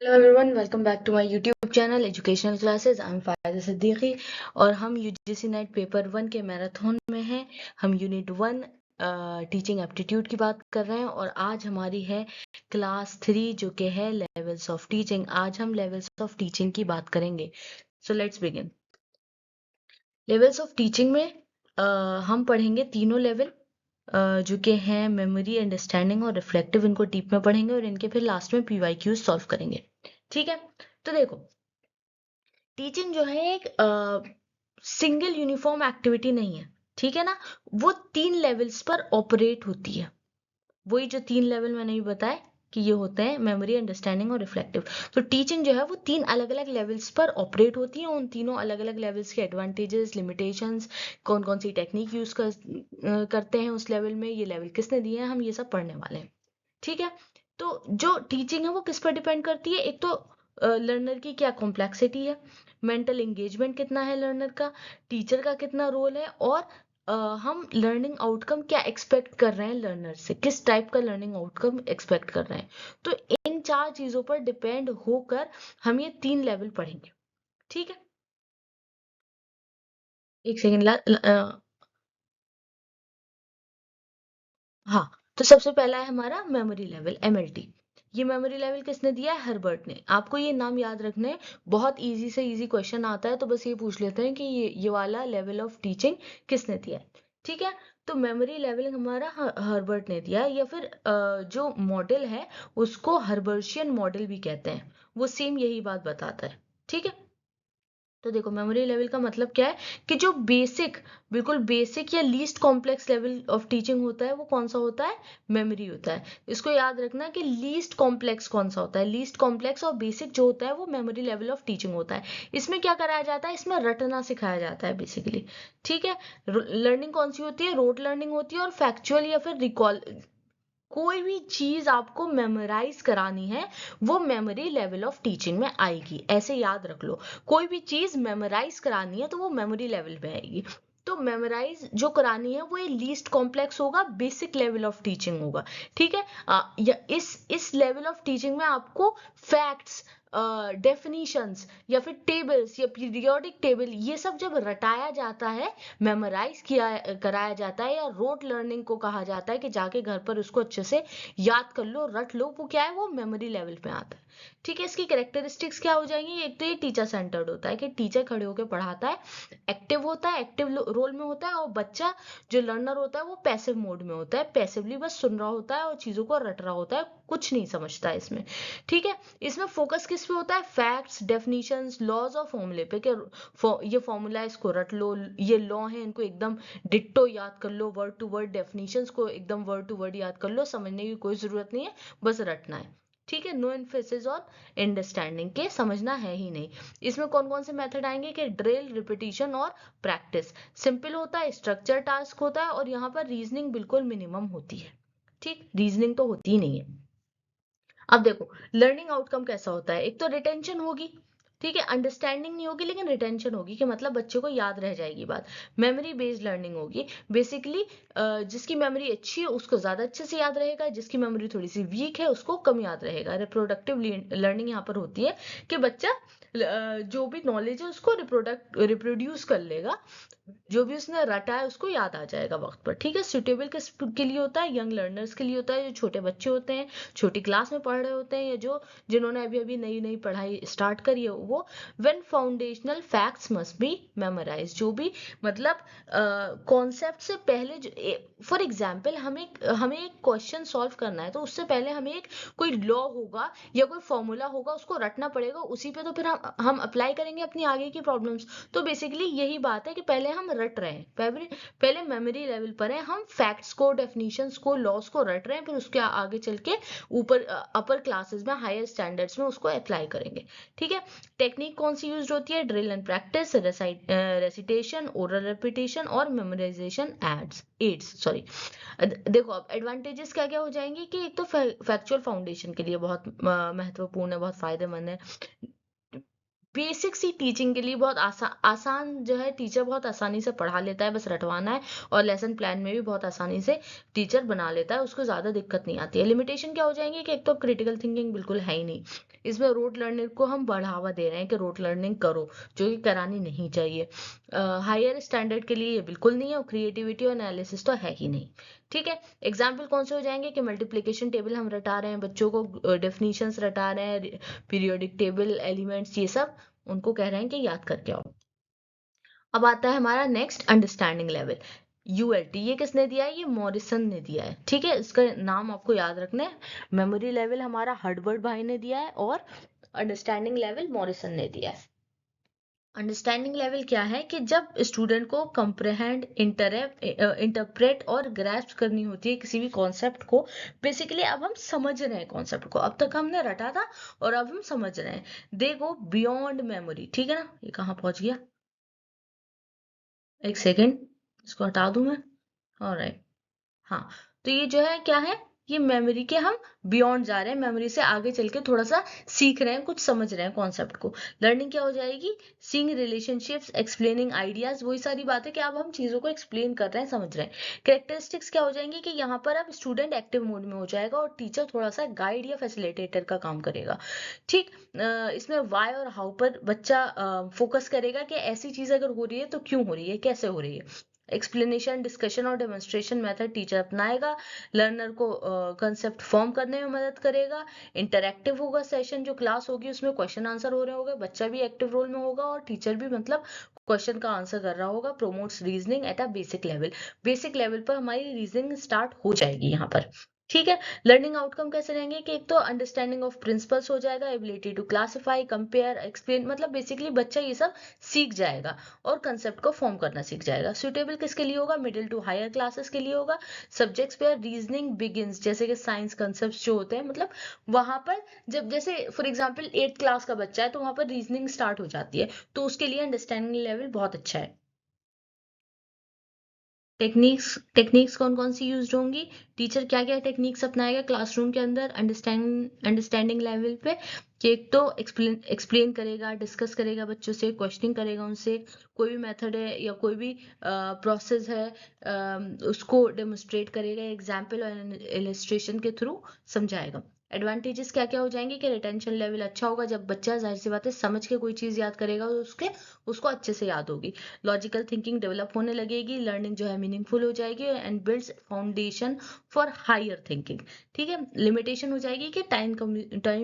Hello everyone, welcome back to my YouTube channel educational classes. I am Fayda Siddiqui और हम UGC net paper 1 के marathon में हैं। हम यूनिट 1 टीचिंग एप्टीट्यूड की बात कर रहे हैं और आज हमारी है क्लास 3 जो कि है लेवल्स ऑफ टीचिंग। आज हम लेवल्स ऑफ टीचिंग की बात करेंगे। So let's begin. Levels of teaching में हम पढ़ेंगे तीनों लेवल जो कि हैं मेमोरी, अंडरस्टैंडिंग और रिफ्लेक्टिव। इनको डीप में पढ़ेंगे और इनके फिर लास्ट में पीवाईक्यूज सॉल्व करेंगे। ठीक है, तो देखो, टीचिंग जो है एक सिंगल यूनिफॉर्म एक्टिविटी नहीं है। ठीक है ना, वो 3 लेवल्स पर ऑपरेट होती है। वही जो 3 लेवल मैंने भी बताया कि ये होते हैं मेमोरी, अंडरस्टैंडिंग और रिफ्लेक्टिव। तो टीचिंग जो है वो 3 अलग अलग लेवल्स पर ऑपरेट होती है। उन तीनों अलग अलग लेवल्स के एडवांटेजेस, लिमिटेशंस, कौन कौन सी टेक्निक यूज करते हैं उस लेवल में, ये लेवल किसने दिए हैं, हम ये सब पढ़ने वाले हैं। ठीक है, तो जो टीचिंग है वो किस पर डिपेंड करती है? एक तो लर्नर की क्या कॉम्प्लेक्सिटी है, मेंटल एंगेजमेंट कितना है लर्नर का, टीचर का कितना रोल है, और हम लर्निंग आउटकम क्या एक्सपेक्ट कर रहे हैं लर्नर से, किस टाइप का लर्निंग आउटकम एक्सपेक्ट कर रहे हैं। तो इन 4 चीजों पर डिपेंड होकर हम ये 3 लेवल पढ़ेंगे। ठीक है, एक सेकेंड हाँ, तो सबसे पहला है हमारा मेमोरी लेवल, एमएलटी। ये मेमोरी लेवल किसने दिया है? हर्बर्ट ने। आपको ये नाम याद रखने हैं, बहुत इजी से इजी क्वेश्चन आता है तो बस ये पूछ लेते हैं कि ये वाला लेवल ऑफ टीचिंग किसने दिया है। ठीक है, तो मेमोरी लेवल हमारा हर्बर्ट ने दिया है, या फिर जो मॉडल है उसको हर्बर्शियन मॉडल भी कहते हैं। वो सेम यही बात बताता है। ठीक है, तो देखो, मेमोरी लेवल का मतलब क्या है कि जो बेसिक, बिल्कुल बेसिक या least complex level of teaching होता है वो कौन सा होता है? मेमोरी होता है। इसको याद रखना कि लीस्ट कॉम्प्लेक्स कौन सा होता है। लीस्ट कॉम्प्लेक्स और बेसिक जो होता है वो मेमोरी लेवल ऑफ टीचिंग होता है। इसमें क्या कराया जाता है? इसमें रटना सिखाया जाता है बेसिकली। ठीक है, लर्निंग कौन सी होती है? रोट लर्निंग होती है और फैक्चुअल या फिर रिकॉल। कोई भी चीज आपको मेमोराइज करानी है वो मेमोरी लेवल ऑफ टीचिंग में आएगी, ऐसे याद रख लो। कोई भी चीज मेमोराइज करानी है तो वो मेमोरी लेवल पे आएगी। तो मेमोराइज जो करानी है वो ये लीस्ट कॉम्प्लेक्स होगा, बेसिक लेवल ऑफ टीचिंग होगा। ठीक है, या इस लेवल ऑफ टीचिंग में आपको फैक्ट्स, डेफिनीशंस या फिर टेबल्स या पीरियोडिक टेबल, ये सब जब रटाया जाता है, मेमोराइज किया कराया जाता है, या रोट लर्निंग को कहा जाता है कि जाके घर पर उसको अच्छे से याद कर लो, रट लो, वो क्या है? वो मेमोरी लेवल पे आता है। ठीक है, इसकी कैरेक्टरिस्टिक्स क्या हो जाएंगी? एक तो ये टीचर सेंटर्ड होता है कि टीचर खड़े होकर पढ़ाता है, एक्टिव होता है, एक्टिव रोल में होता है, और बच्चा जो लर्नर होता है वो पैसिव मोड में होता है, पैसिवली बस सुन रहा होता है और चीजों को रट रहा होता है, कुछ नहीं समझता है इसमें। ठीक है, इसमें फोकस किस पे होता है? फैक्ट्स, डेफिनेशंस, लॉज और फॉर्मूले पे, कि ये फॉर्मूला इसको रट लो, ये लॉ है इनको एकदम डिट्टो याद कर लो, वर्ड टू वर्ड डेफिनेशंस को एकदम वर्ड टू वर्ड याद कर लो, समझने की कोई जरूरत नहीं है, बस रटना है। ठीक है, नो एम्फेसिस और अंडरस्टैंडिंग के समझना है ही नहीं। इसमें कौन कौन से मेथड आएंगे? कि ड्रिल, रिपीटिशन और प्रैक्टिस। सिंपल होता है, स्ट्रक्चर टास्क होता है, और यहाँ पर रीजनिंग बिल्कुल मिनिमम होती है। ठीक, रीजनिंग तो होती ही नहीं है। अब देखो, लर्निंग आउटकम कैसा होता है? एक तो रिटेंशन होगी। ठीक है, अंडरस्टैंडिंग नहीं होगी लेकिन रिटेंशन होगी, कि मतलब बच्चे को याद रह जाएगी बात। मेमोरी बेस्ड लर्निंग होगी। बेसिकली जिसकी मेमोरी अच्छी है उसको ज्यादा अच्छे से याद रहेगा, जिसकी मेमोरी थोड़ी सी वीक है उसको कम याद रहेगा। रिप्रोडक्टिव लर्निंग यहाँ पर होती है कि बच्चा जो भी नॉलेज है उसको रिप्रोड्यूस कर लेगा, जो भी उसने रटा है उसको याद आ जाएगा वक्त पर। ठीक है, सुटेबल किस के लिए होता है? यंग लर्नर्स के लिए होता है, जो छोटे बच्चे होते हैं, छोटी क्लास में पढ़ रहे होते हैं, या जो जिन्होंने अभी अभी नई नई पढ़ाई स्टार्ट करी है वो। When foundational facts must be memorise, जो भी मतलब कॉन्सेप्ट से पहले, फॉर एग्जाम्पल हमें एक क्वेश्चन सॉल्व करना है तो उससे पहले हमें एक कोई लॉ होगा या कोई फॉर्मूला होगा, उसको रटना पड़ेगा, उसी पे तो फिर हम अप्लाई करेंगे अपनी आगे की प्रॉब्लम्स। तो बेसिकली यही बात है कि पहले हम रट रहे हैं, पहले मेमोरी लेवल पर है, हम फैक्ट्स को, डेफिनेशंस को, लॉस को रट रहे हैं, फिर उसके आगे चल के ऊपर अपर क्लासेस में, हायर स्टैंडर्ड्स में उसको अप्लाई करेंगे। ठीक है, टेक्निक कौन सी यूज होती है? Drill and practice, recitation, oral repetition और मेमोराइजेशन एड्स सॉरी। देखो, अब एडवांटेजेस क्या क्या हो जाएंगे कि एक तो फैक्चुअल फाउंडेशन के लिए बहुत महत्वपूर्ण है, बहुत फायदेमंद है। बेसिक सी टीचिंग के लिए बहुत आसान जो है, टीचर बहुत आसानी से पढ़ा लेता है, बस रटवाना है, और लेसन प्लान में भी बहुत आसानी से टीचर बना लेता है, उसको ज़्यादा दिक्कत नहीं आती है। लिमिटेशन क्या हो जाएंगे कि एक तो क्रिटिकल थिंकिंग बिल्कुल है ही नहीं, इसमें रोट लर्निंग को हम बढ़ावा दे रहे हैं कि रोट लर्निंग करो, जो कि करानी नहीं चाहिए। हायर स्टैंडर्ड के लिए ये बिल्कुल नहीं है, और क्रिएटिविटी और एनालिसिस तो है ही नहीं। ठीक है, एग्जाम्पल कौन से हो जाएंगे कि मल्टीप्लिकेशन टेबल हम रटा रहे हैं, बच्चों को डेफिनेशंस रटा रहे हैं, पीरियोडिक टेबल, एलिमेंट्स, ये सब उनको कह रहे हैं कि याद करके आओ। अब आता है हमारा नेक्स्ट अंडरस्टैंडिंग लेवल, यूएलटी। ये किसने दिया है? ये मॉरिसन ने दिया है। ठीक है, इसका नाम आपको याद रखना है। मेमोरी लेवल हमारा हर्बर्ट भाई ने दिया है, और अंडरस्टैंडिंग लेवल मॉरिसन ने दिया है। अंडरस्टैंडिंग लेवल क्या है कि जब स्टूडेंट को कंप्रहेंड, इंटरप्रेट और ग्रैस्प करनी होती है किसी भी कॉन्सेप्ट को। बेसिकली अब हम समझ रहे हैं कॉन्सेप्ट को, अब तक हमने रटा था और अब हम समझ रहे हैं। दे गो बियॉन्ड मेमोरी। ठीक है ना, ये कहाँ पहुंच गया? एक सेकेंड, इसको हटा दूं मैं। ऑलराइट, हाँ। तो ये जो है क्या है, ये मेमोरी के हम बियॉन्ड जा रहे हैं, मेमोरी से आगे चल के थोड़ा सा सीख रहे हैं, कुछ समझ रहे हैं कॉन्सेप्ट को। लर्निंग क्या हो जाएगी? सीइंग रिलेशनशिप्स, एक्सप्लेनिंग आइडियाज, वही सारी बातें कि अब हम चीजों को एक्सप्लेन कर रहे हैं, समझ रहे हैं। कैरेक्टरिस्टिक्स क्या हो जाएंगी कि यहाँ पर अब स्टूडेंट एक्टिव मोड में हो जाएगा और टीचर थोड़ा सा गाइड या फैसिलिटेटर का काम करेगा। ठीक, इसमें वाई और हाउ पर बच्चा फोकस करेगा कि ऐसी चीज अगर हो रही है तो क्यों हो रही है, कैसे हो रही है। एक्सप्लेनेशन, डिस्कशन और डेमोन्स्ट्रेशन मेथड टीचर अपनाएगा, लर्नर को कंसेप्ट फॉर्म करने में मदद करेगा। इंटरैक्टिव होगा सेशन, जो क्लास होगी उसमें क्वेश्चन आंसर हो रहे होंगे, बच्चा भी एक्टिव रोल में होगा और टीचर भी, मतलब क्वेश्चन का आंसर कर रहा होगा। Promotes reasoning at a basic level, basic level पर हमारी रीजनिंग स्टार्ट हो जाएगी यहाँ पर। ठीक है, लर्निंग आउटकम कैसे रहेंगे कि एक तो अंडरस्टैंडिंग ऑफ प्रिंसिपल्स हो जाएगा, ability to classify, compare, explain, मतलब बेसिकली बच्चा ये सब सीख जाएगा और कंसेप्ट को फॉर्म करना सीख जाएगा। सुटेबल किसके लिए होगा? मिडिल टू हायर क्लासेस के लिए होगा। सब्जेक्ट्स पे रीजनिंग बिगिंस, जैसे कि साइंस कंसेप्ट जो होते हैं, मतलब वहां पर जब, जैसे फॉर एग्जांपल 8th क्लास का बच्चा है तो वहां पर रीजनिंग स्टार्ट हो जाती है, तो उसके लिए अंडरस्टैंडिंग लेवल बहुत अच्छा है। टेक्निक्स, टेक्निक्स कौन कौन सी यूज होंगी? टीचर क्या क्या टेक्निक्स अपनाएगा क्लासरूम के अंदर अंडरस्टैंडिंग लेवल पे? कि एक तो एक्सप्लेन करेगा, डिस्कस करेगा बच्चों से, क्वेश्चनिंग करेगा उनसे, कोई भी मेथड है या कोई भी प्रोसेस है, उसको डेमोन्स्ट्रेट करेगा, एग्जाम्पल और इलस्ट्रेशन के थ्रू समझाएगा। एडवांटेजेस क्या क्या हो जाएंगे कि रिटेंशन लेवल अच्छा होगा, जब बच्चा जाहिर सी बात है समझ के कोई चीज याद करेगा तो उसको अच्छे से याद होगी। लॉजिकल थिंकिंग डेवलप होने लगेगी, लर्निंग जो है मीनिंगफुल हो जाएगी, and builds foundation for higher thinking. ठीक है, लिमिटेशन हो जाएगी कि टाइम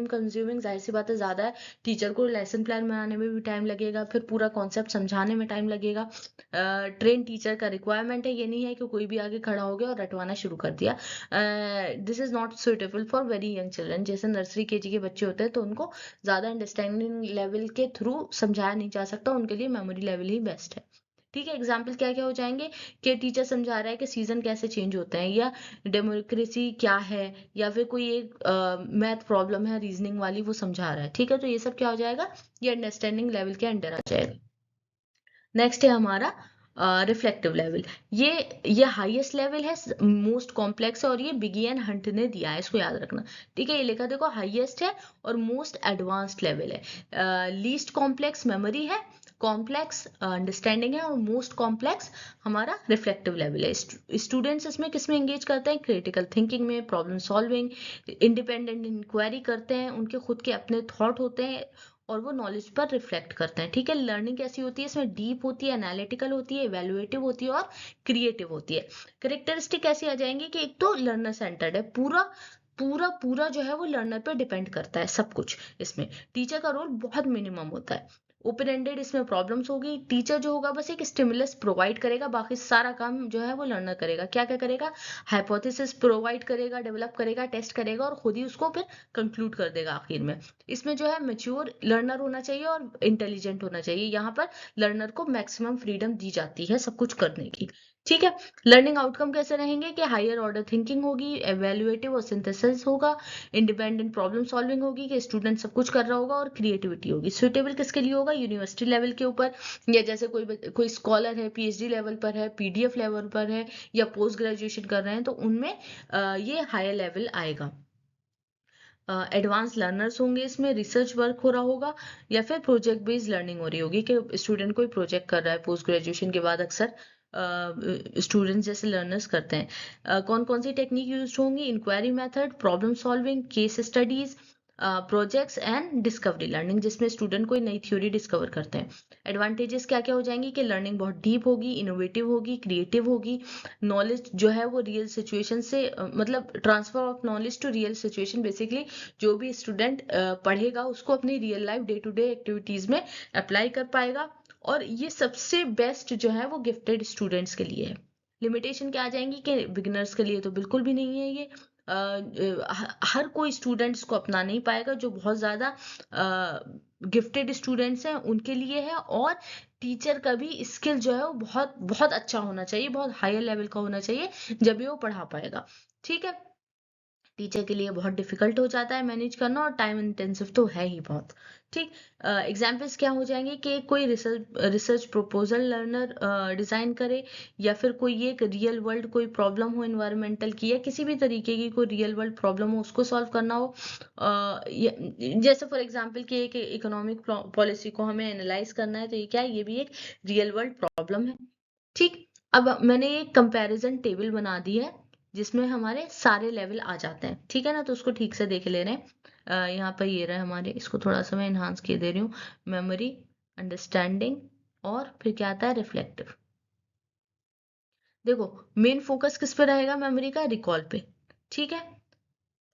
कंज्यूमिंग, जाहिर सी बात है ज्यादा है, टीचर को लेसन प्लान बनाने में भी टाइम लगेगा, फिर पूरा कॉन्सेप्ट समझाने में टाइम लगेगा। ट्रेन टीचर का रिक्वायरमेंट है, ये नहीं है कि कोई भी आगे खड़ा हो गया और रटवाना शुरू कर दिया। This is not suitable for very young children, जैसे नर्सरी केजी के बच्चे होते हैं तो उनको ज्यादा अंडरस्टैंडिंग लेवल के थ्रू समझाया नहीं जा सकता, उनके लिए मेमोरी लेवल ही बेस्ट है। ठीक है, एग्जाम्पल क्या क्या हो जाएंगे कि टीचर समझा रहा है कि सीजन कैसे चेंज होते हैं, या डेमोक्रेसी क्या है, या फिर कोई एक मैथ प्रॉब्लम है रीजनिंग वाली, वो समझा रहा है। ठीक है, तो ये सब क्या हो जाएगा? ये अंडरस्टैंडिंग लेवल के अंडर आ जाएगा। नेक्स्ट है हमारा रिफ्लेक्टिव लेवल। ये हाईएस्ट लेवल है, मोस्ट कॉम्प्लेक्स है, और ये बिगी एंड हंट ने दिया है, इसको याद रखना। ठीक है, ये लिखा देखो, हाईएस्ट है और मोस्ट एडवांस्ड लेवल है। लीस्ट कॉम्प्लेक्स मेमोरी है, कॉम्प्लेक्स अंडरस्टैंडिंग है, और मोस्ट कॉम्प्लेक्स हमारा रिफ्लेक्टिव लेवल है। स्टूडेंट्स इसमें किसमें एंगेज करते हैं? क्रिटिकल थिंकिंग में, प्रॉब्लम सॉल्विंग, इंडिपेंडेंट इंक्वायरी करते हैं, उनके खुद के अपने थॉट होते हैं और वो नॉलेज पर रिफ्लेक्ट करते हैं। ठीक है, लर्निंग कैसी होती है? इसमें डीप होती है, एनालिटिकल होती है, इवेल्युएटिव होती है और क्रिएटिव होती है। करेक्टरिस्टिक कैसी आ जाएंगी कि एक तो लर्नर सेंटर्ड है, पूरा पूरा पूरा जो है वो लर्नर पर डिपेंड करता है सब कुछ। इसमें टीचर का रोल बहुत मिनिमम होता है। ओपन एंडेड, इसमें प्रॉब्लम्स होगी, टीचर जो होगा बस एक स्टिमुलस प्रोवाइड करेगा, बाकी सारा काम जो है वो लर्नर करेगा। क्या क्या करेगा? हाइपोथेसिस प्रोवाइड करेगा, डेवलप करेगा, टेस्ट करेगा और खुद ही उसको फिर कंक्लूड कर देगा आखिर में। इसमें जो है मेच्योर लर्नर होना चाहिए और इंटेलिजेंट होना चाहिए, यहाँ पर लर्नर को मैक्सिमम फ्रीडम दी जाती है सब कुछ करने की। ठीक है, लर्निंग आउटकम कैसे रहेंगे कि हायर ऑर्डर थिंकिंग होगी, एवेल्युएटिव और सिंथेसिस होगा, इंडिपेंडेंट प्रॉब्लम सॉल्विंग होगी कि स्टूडेंट सब कुछ कर रहा होगा, और क्रिएटिविटी होगी। सुटेबल किसके लिए होगा? यूनिवर्सिटी लेवल के ऊपर, या जैसे कोई स्कॉलर है, पीएचडी लेवल पर है, पीडीएफ लेवल पर है, या पोस्ट ग्रेजुएशन कर रहे हैं, तो उनमें ये हायर लेवल आएगा। एडवांस लर्नर्स होंगे, इसमें रिसर्च वर्क हो रहा होगा, या फिर प्रोजेक्ट बेस्ड लर्निंग हो रही होगी कि स्टूडेंट कोई प्रोजेक्ट कर रहा है पोस्ट ग्रेजुएशन के बाद। अक्सर स्टूडेंट्स जैसे लर्नर्स करते हैं। कौन कौन सी टेक्निक यूज होंगी? Inquiry method, problem solving, case studies, projects and discovery learning, जिसमें स्टूडेंट कोई नई थ्योरी डिस्कवर करते हैं। एडवांटेजेस क्या क्या हो जाएंगी कि लर्निंग बहुत डीप होगी, इनोवेटिव होगी, क्रिएटिव होगी, नॉलेज जो है वो रियल सिचुएशन से मतलब transfer of knowledge to real situation, basically जो भी स्टूडेंट पढ़ेगा उसको अपनी real life day to day activities में अप्लाई कर पाएगा। और ये सबसे बेस्ट जो है वो गिफ्टेड स्टूडेंट्स के लिए है। लिमिटेशन क्या आ जाएंगी कि बिगिनर्स के लिए तो बिल्कुल भी नहीं है ये। हर कोई स्टूडेंट्स को अपना नहीं पाएगा, जो बहुत ज्यादा गिफ्टेड स्टूडेंट्स हैं उनके लिए है। और टीचर का भी स्किल जो है वो बहुत बहुत अच्छा होना चाहिए, बहुत हायर लेवल का होना चाहिए, जब भी वो पढ़ा पाएगा। ठीक है, टीचर के लिए बहुत डिफिकल्ट हो जाता है मैनेज करना, और टाइम इंटेंसिव तो है ही बहुत। ठीक, एग्जाम्पल्स क्या हो जाएंगे कि कोई रिसर्च प्रपोजल लर्नर डिजाइन करे, या फिर कोई एक रियल वर्ल्ड कोई प्रॉब्लम हो एनवायरमेंटल की, या किसी भी तरीके की कोई रियल वर्ल्ड प्रॉब्लम हो उसको सॉल्व करना हो। जैसे फॉर एग्जाम्पल कि एक इकोनॉमिक पॉलिसी को हमें एनालाइज करना है, तो ये क्या है? ये भी एक रियल वर्ल्ड प्रॉब्लम है। ठीक, अब मैंने एक कंपैरिजन टेबल बना दी है जिसमें हमारे सारे लेवल आ जाते हैं। ठीक है ना, तो उसको ठीक से देख ले रहे हैं। यहाँ पर ये रहा हमारे, इसको थोड़ा सा मैं इन्हांस किए दे रही हूँ। मेमोरी, अंडरस्टैंडिंग, और फिर क्या आता है? रिफ्लेक्टिव। देखो, मेन फोकस किस पे रहेगा मेमोरी का? रिकॉल पे। ठीक है,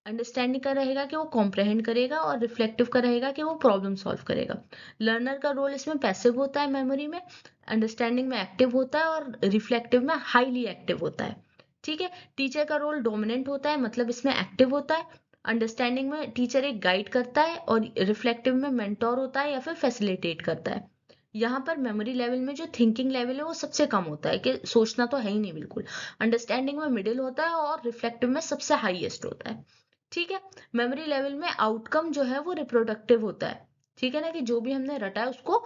अंडरस्टैंडिंग का रहेगा कि वो कॉम्प्रहेंड करेगा, और रिफ्लेक्टिव का रहेगा कि वो प्रॉब्लम सॉल्व करेगा। लर्नर का रोल इसमें पैसिव होता है मेमोरी में, अंडरस्टैंडिंग में एक्टिव होता है, और रिफ्लेक्टिव में हाईली एक्टिव होता है। ठीक है, टीचर का रोल डोमिनेंट होता है, मतलब इसमें एक्टिव होता है। अंडरस्टैंडिंग में टीचर एक गाइड करता है, और रिफ्लेक्टिव में मेंटोर होता है या फिर फैसिलिटेट करता है। यहाँ पर मेमोरी लेवल में जो थिंकिंग लेवल है वो सबसे कम होता है, कि सोचना तो है ही नहीं बिल्कुल। अंडरस्टैंडिंग में मिडिल होता है, और रिफ्लेक्टिव में सबसे हाईएस्ट होता है। ठीक है, मेमोरी लेवल में आउटकम जो है वो रिप्रोडक्टिव होता है। ठीक है ना, कि जो भी हमने रटा है उसको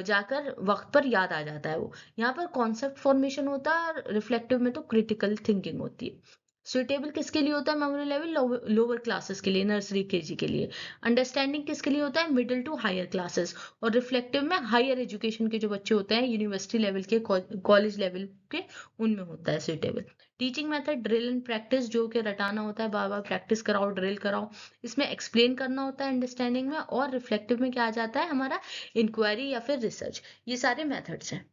जाकर वक्त पर याद आ जाता है वो। यहाँ पर कॉन्सेप्ट फॉर्मेशन होता है, और रिफ्लेक्टिव में तो क्रिटिकल थिंकिंग होती है। सुइटेबल किसके लिए होता है मेमोरी लेवल? लोअर क्लासेस के लिए, नर्सरी केजी के लिए। अंडरस्टैंडिंग किसके लिए होता है? Middle to higher classes. और रिफ्लेक्टिव में हायर एजुकेशन के जो बच्चे होते हैं, यूनिवर्सिटी लेवल के, कॉलेज लेवल के, उनमें होता है suitable. Teaching method drill and practice, जो कि रटाना होता है, बार बार प्रैक्टिस कराओ, ड्रिल कराओ। इसमें एक्सप्लेन करना होता है अंडरस्टैंडिंग में। और रिफ्लेक्टिव में क्या आ जाता है हमारा? इंक्वायरी या फिर रिसर्च। ये सारे मेथड्स हैं।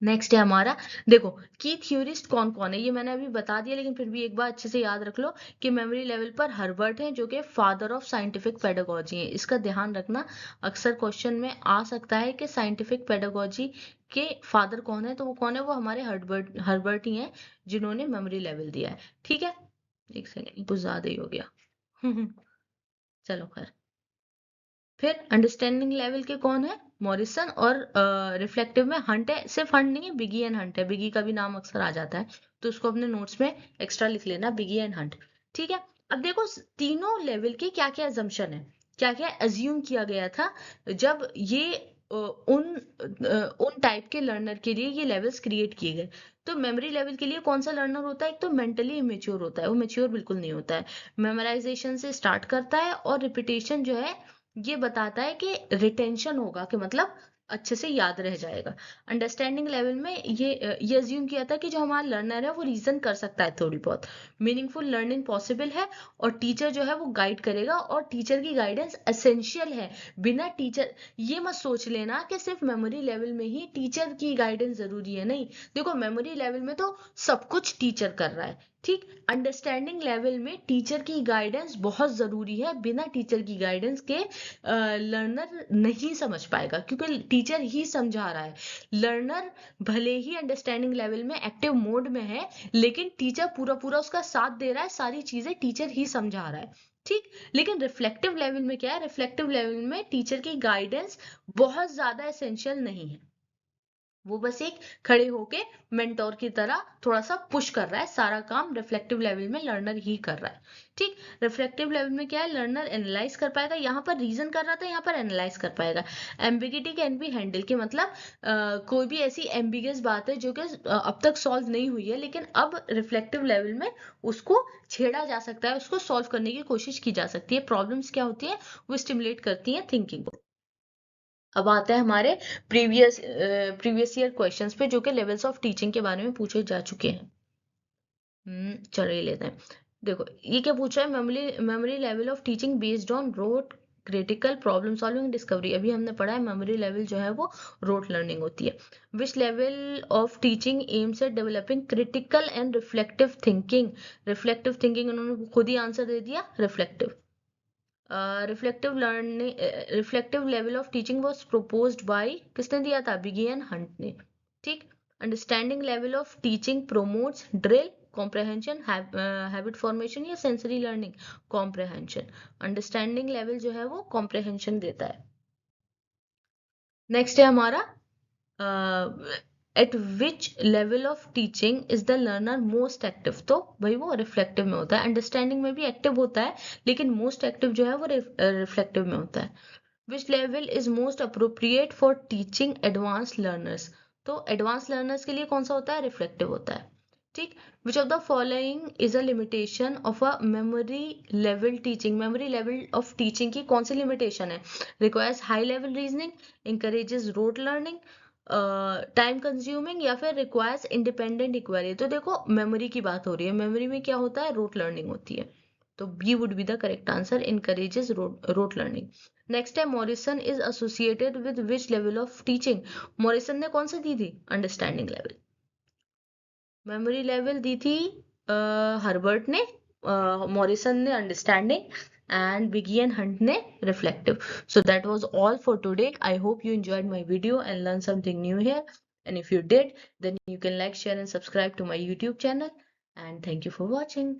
नेक्स्ट है हमारा, देखो, की थ्योरिस्ट कौन कौन है, ये मैंने अभी बता दिया, लेकिन फिर भी एक बार अच्छे से याद रख लो कि मेमोरी लेवल पर हर्बर्ट है, जो कि फादर ऑफ साइंटिफिक पेडागोजी है। इसका ध्यान रखना, अक्सर क्वेश्चन में आ सकता है कि साइंटिफिक पेडागोजी के फादर कौन है, तो वो कौन है? वो हमारे हर्बर्ट हर्बर्ट ही हैं, जिन्होंने मेमोरी लेवल दिया है। ठीक है, एक सेकेंड, कुछ ज्यादा ही हो गया। चलो खैर, फिर अंडरस्टैंडिंग लेवल के कौन है? मॉरिसन। और रिफ्लेक्टिव में हंट है। सिर्फ हंट नहीं है, बिगी एंड हंट है। बिगी का भी नाम अक्सर आ जाता है, तो उसको अपने नोट्स में एक्स्ट्रा लिख लेना, बिगी एंड हंट। ठीक है, अब देखो तीनों लेवल के क्या क्या एजम्पशन है, क्या क्या एज्यूम किया गया था जब ये उन टाइप के लर्नर के लिए ये लेवल्स क्रिएट किए गए। तो मेमोरी लेवल के लिए कौन सा लर्नर होता है? एक तो मेंटली इमेच्योर होता है, वो मेच्योर बिल्कुल नहीं होता है। मेमोराइजेशन से स्टार्ट करता है, और रिपीटेशन जो है ये बताता है कि रिटेंशन होगा, कि मतलब अच्छे से याद रह जाएगा। अंडरस्टैंडिंग लेवल में ये अज्यूम किया था कि जो हमारा लर्नर है वो रीजन कर सकता है थोड़ी बहुत, मीनिंगफुल लर्निंग पॉसिबल है, और टीचर जो है वो गाइड करेगा, और टीचर की गाइडेंस एसेंशियल है। बिना टीचर, ये मत सोच लेना कि सिर्फ मेमोरी लेवल में ही टीचर की गाइडेंस जरूरी है, नहीं। देखो, मेमोरी लेवल में तो सब कुछ टीचर कर रहा है। ठीक, अंडरस्टैंडिंग लेवल में टीचर की गाइडेंस बहुत जरूरी है। बिना टीचर की गाइडेंस के लर्नर नहीं समझ पाएगा, क्योंकि टीचर ही समझा रहा है। लर्नर भले ही अंडरस्टैंडिंग लेवल में एक्टिव मोड में है, लेकिन टीचर पूरा पूरा उसका साथ दे रहा है, सारी चीजें टीचर ही समझा रहा है। ठीक, लेकिन रिफ्लेक्टिव लेवल में क्या है? रिफ्लेक्टिव लेवल में टीचर की गाइडेंस बहुत ज्यादा एसेंशियल नहीं है। वो बस एक खड़े होके मेंटोर की तरह थोड़ा सा पुश कर रहा है, सारा काम रिफ्लेक्टिव लेवल में लर्नर ही कर रहा है। ठीक, रिफ्लेक्टिव लेवल में क्या है, लर्नर एनालाइज कर पाएगा, यहाँ पर रीजन कर रहा था, यहाँ पर एनालाइज कर पाएगा। एम्बिगिटी कैन बी हैंडल, के मतलब कोई भी ऐसी एम्बिगस बात है जो कि अब तक सॉल्व नहीं हुई है, लेकिन अब रिफ्लेक्टिव लेवल में उसको छेड़ा जा सकता है, उसको सॉल्व करने की कोशिश की जा सकती है। प्रॉब्लम्स क्या होती है, वो स्टिमुलेट करती हैं थिंकिंग को। अब आते हैं हमारे प्रीवियस ईयर क्वेश्चंस पे, जो कि लेवल्स ऑफ टीचिंग के बारे में पूछे जा चुके हैं। चलो ये लेते हैं। देखो ये क्या पूछा है, memory level of teaching based on rote critical problem solving discovery. अभी हमने पढ़ा है मेमोरी लेवल जो है वो रोट लर्निंग होती है। Which level of teaching aims at developing critical and reflective thinking. Reflective thinking उन्होंने खुद ही आंसर दे दिया, reflective. Reflective level of teaching was proposed by, किसने दिया था, बिगी एंड हंट ने। ठीक, understanding level of teaching promotes drill comprehension habit formation या sensory learning, comprehension. Understanding level जो है वो कॉम्प्रहेंशन देता है। नेक्स्ट है हमारा at which level of teaching is the learner most active. तो भाई वो रिफ्लेक्टिव में होता है, अंडरस्टैंडिंग में भी एक्टिव होता है, लेकिन मोस्ट एक्टिव जो है वो रिफ्लेक्टिव में होता है। Which level is most appropriate for teaching advance learners. तो एडवांस लर्नर्स के लिए कौन सा होता है, रिफ्लेक्टिव होता है। ठीक, which of the following is a limitation of a memory level teaching. Memory level of teaching की कौन सी लिमिटेशन है, requires high level reasoning, encourages rote learning, time consuming, या फिर रिक्वायर्स इंडिपेंडेंट इक्वायरी। तो देखो मेमोरी की बात हो रही है, मेमोरी में क्या होता है, रोट लर्निंग होती है, तो B would be the correct answer, encourages rote learning. Next है Morrison is associated with which level of teaching. Morrison ने कौन सी दी थी, अंडरस्टैंडिंग लेवल। मेमोरी लेवल दी थी हर्बर्ट ने, मॉरिसन ने understanding, and Biggie and Hunt ne reflective. So that was all for today. I hope you enjoyed my video and learned something new here. And if you did, then you can like, share and subscribe to my YouTube channel. And thank you for watching.